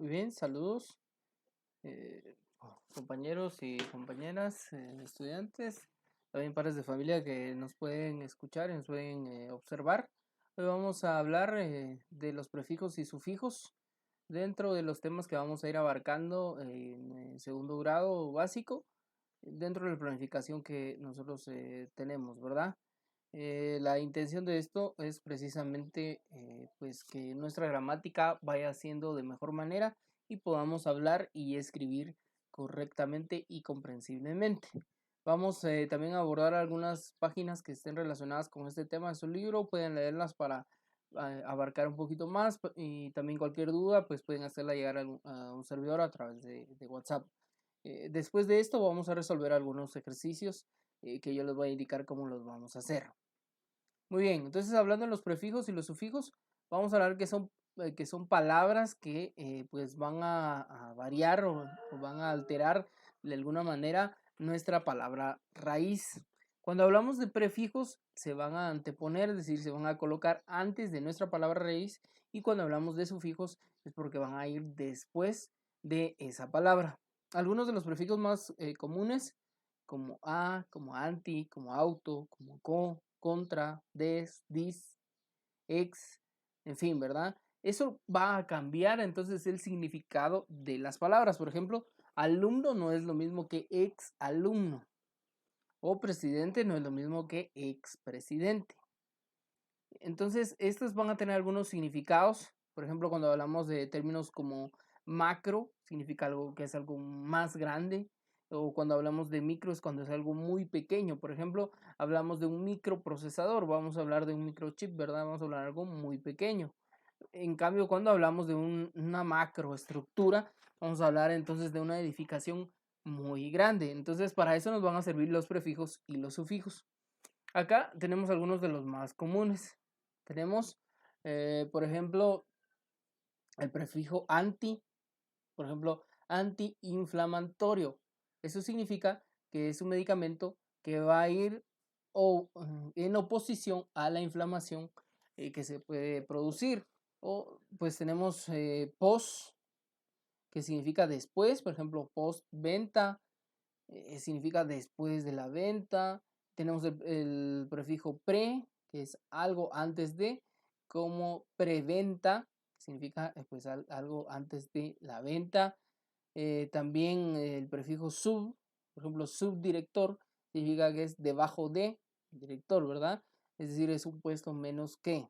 Muy bien, saludos, eh, compañeros y compañeras, estudiantes, también padres de familia que nos pueden escuchar y nos pueden observar. Hoy vamos a hablar de los prefijos y sufijos dentro de los temas que vamos a ir abarcando en segundo grado básico, dentro de la planificación que nosotros tenemos, ¿verdad? La intención de esto es precisamente pues que nuestra gramática vaya siendo de mejor manera y podamos hablar y escribir correctamente y comprensiblemente. Vamos también a abordar algunas páginas que estén relacionadas con este tema en su libro, pueden leerlas para abarcar un poquito más y también cualquier duda pues pueden hacerla llegar a un servidor a través de WhatsApp. Después de esto vamos a resolver algunos ejercicios que yo les voy a indicar cómo los vamos a hacer. Muy bien, entonces hablando de los prefijos y los sufijos, vamos a hablar que son palabras que pues van a variar o van a alterar de alguna manera nuestra palabra raíz. Cuando hablamos de prefijos se van a anteponer, es decir, se van a colocar antes de nuestra palabra raíz, y cuando hablamos de sufijos es porque van a ir después de esa palabra. Algunos de los prefijos más comunes, como a, como anti, como auto, como co, contra, des, dis, ex, en fin, ¿verdad? Eso va a cambiar entonces el significado de las palabras. Por ejemplo, alumno no es lo mismo que ex alumno, o presidente no es lo mismo que ex presidente. Entonces, estos van a tener algunos significados. Por ejemplo, cuando hablamos de términos como macro, significa algo que es algo más grande. O cuando hablamos de micro es cuando es algo muy pequeño. Por ejemplo, hablamos de un microprocesador, vamos a hablar de un microchip, ¿verdad? Vamos a hablar de algo muy pequeño. En cambio, cuando hablamos de una macroestructura, vamos a hablar entonces de una edificación muy grande. Entonces, para eso nos van a servir los prefijos y los sufijos. Acá tenemos algunos de los más comunes. Tenemos, por ejemplo, el prefijo anti, por ejemplo, antiinflamatorio. Eso significa que es un medicamento que va a ir en oposición a la inflamación que se puede producir. O pues tenemos post, que significa después, por ejemplo, post venta, significa después de la venta. Tenemos el prefijo pre, que es algo antes de, como preventa, que significa pues algo antes de la venta. También el prefijo sub, por ejemplo, subdirector, significa que es debajo de director, ¿verdad? Es decir, es un puesto menos que.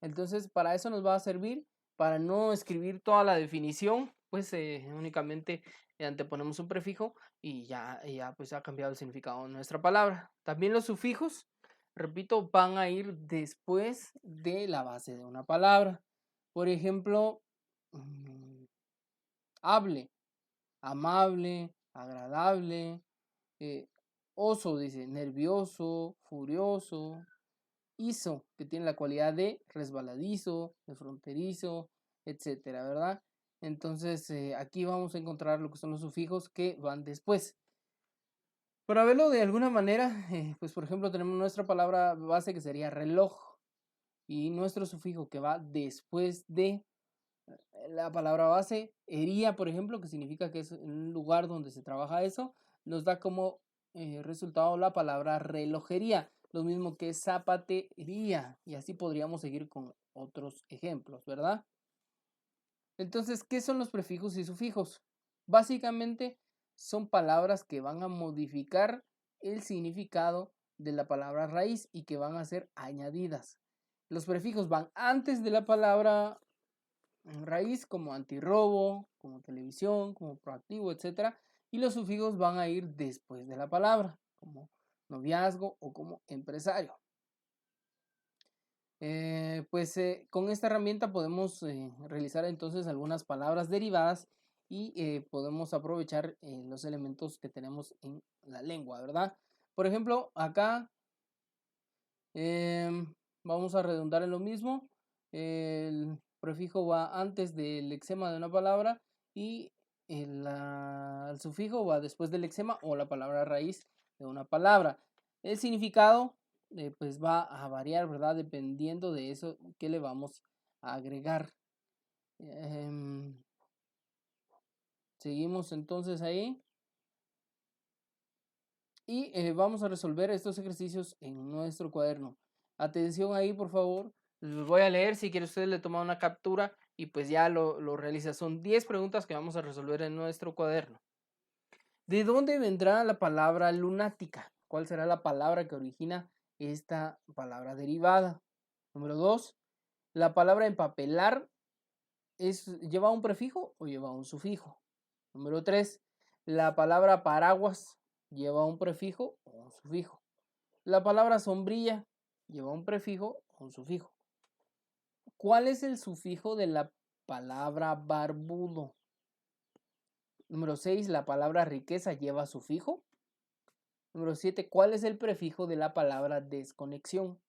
Entonces, para eso nos va a servir, para no escribir toda la definición, pues únicamente anteponemos un prefijo y ya pues ha cambiado el significado de nuestra palabra. También los sufijos, repito, van a ir después de la base de una palabra. Por ejemplo, hable, amable, agradable, eh, oso, dice, nervioso, furioso, hizo, que tiene la cualidad de resbaladizo, de fronterizo, etcétera, ¿verdad? Entonces, aquí vamos a encontrar lo que son los sufijos que van después. Para verlo de alguna manera, pues por ejemplo, tenemos nuestra palabra base que sería reloj y nuestro sufijo que va después de la palabra base, hería, por ejemplo, que significa que es un lugar donde se trabaja eso, nos da como resultado la palabra relojería, lo mismo que zapatería, y así podríamos seguir con otros ejemplos, ¿verdad? Entonces, ¿qué son los prefijos y sufijos? Básicamente son palabras que van a modificar el significado de la palabra raíz y que van a ser añadidas. Los prefijos van antes de la palabra raíz, como antirrobo, como televisión, como proactivo, etcétera, y los sufijos van a ir después de la palabra, como noviazgo o como empresario. Con esta herramienta podemos realizar entonces algunas palabras derivadas y podemos aprovechar los elementos que tenemos en la lengua, ¿verdad? Por ejemplo, acá vamos a redundar en lo mismo. El prefijo va antes del lexema de una palabra y el sufijo va después del lexema o la palabra raíz de una palabra. El significado pues va a variar, ¿verdad? Dependiendo de eso que le vamos a agregar. Em, Seguimos entonces ahí. Y vamos a resolver estos ejercicios en nuestro cuaderno. Atención ahí, por favor. Les voy a leer. Si quiere usted le toma una captura y pues ya lo realiza. Son 10 preguntas que vamos a resolver en nuestro cuaderno. ¿De dónde vendrá la palabra lunática? ¿Cuál será la palabra que origina esta palabra derivada? Número 2. ¿La palabra empapelar lleva un prefijo o lleva un sufijo? Número 3. ¿La palabra paraguas lleva un prefijo o un sufijo? La palabra sombrilla lleva un prefijo o un sufijo. ¿Cuál es el sufijo de la palabra barbudo? Número 6. ¿La palabra riqueza lleva sufijo? Número 7. ¿Cuál es el prefijo de la palabra desconexión?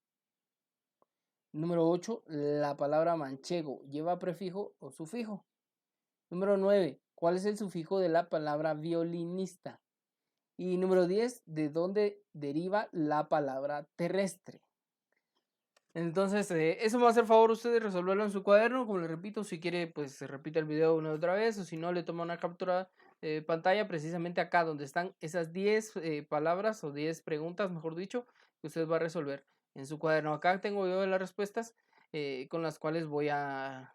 Número 8. ¿La palabra manchego lleva prefijo o sufijo? Número 9. ¿Cuál es el sufijo de la palabra violinista? Y número 10. ¿De dónde deriva la palabra terrestre? Entonces, eso me va a hacer favor usted de resolverlo en su cuaderno. Como le repito, si quiere, pues se repite el video una y otra vez, o si no, le toma una captura de pantalla precisamente acá donde están esas 10 palabras o 10 preguntas, mejor dicho, que usted va a resolver en su cuaderno. Acá tengo yo las respuestas con las cuales voy a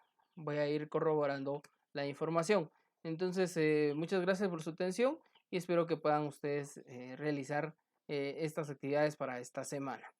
ir corroborando la información. Entonces, muchas gracias por su atención y espero que puedan ustedes realizar estas actividades para esta semana.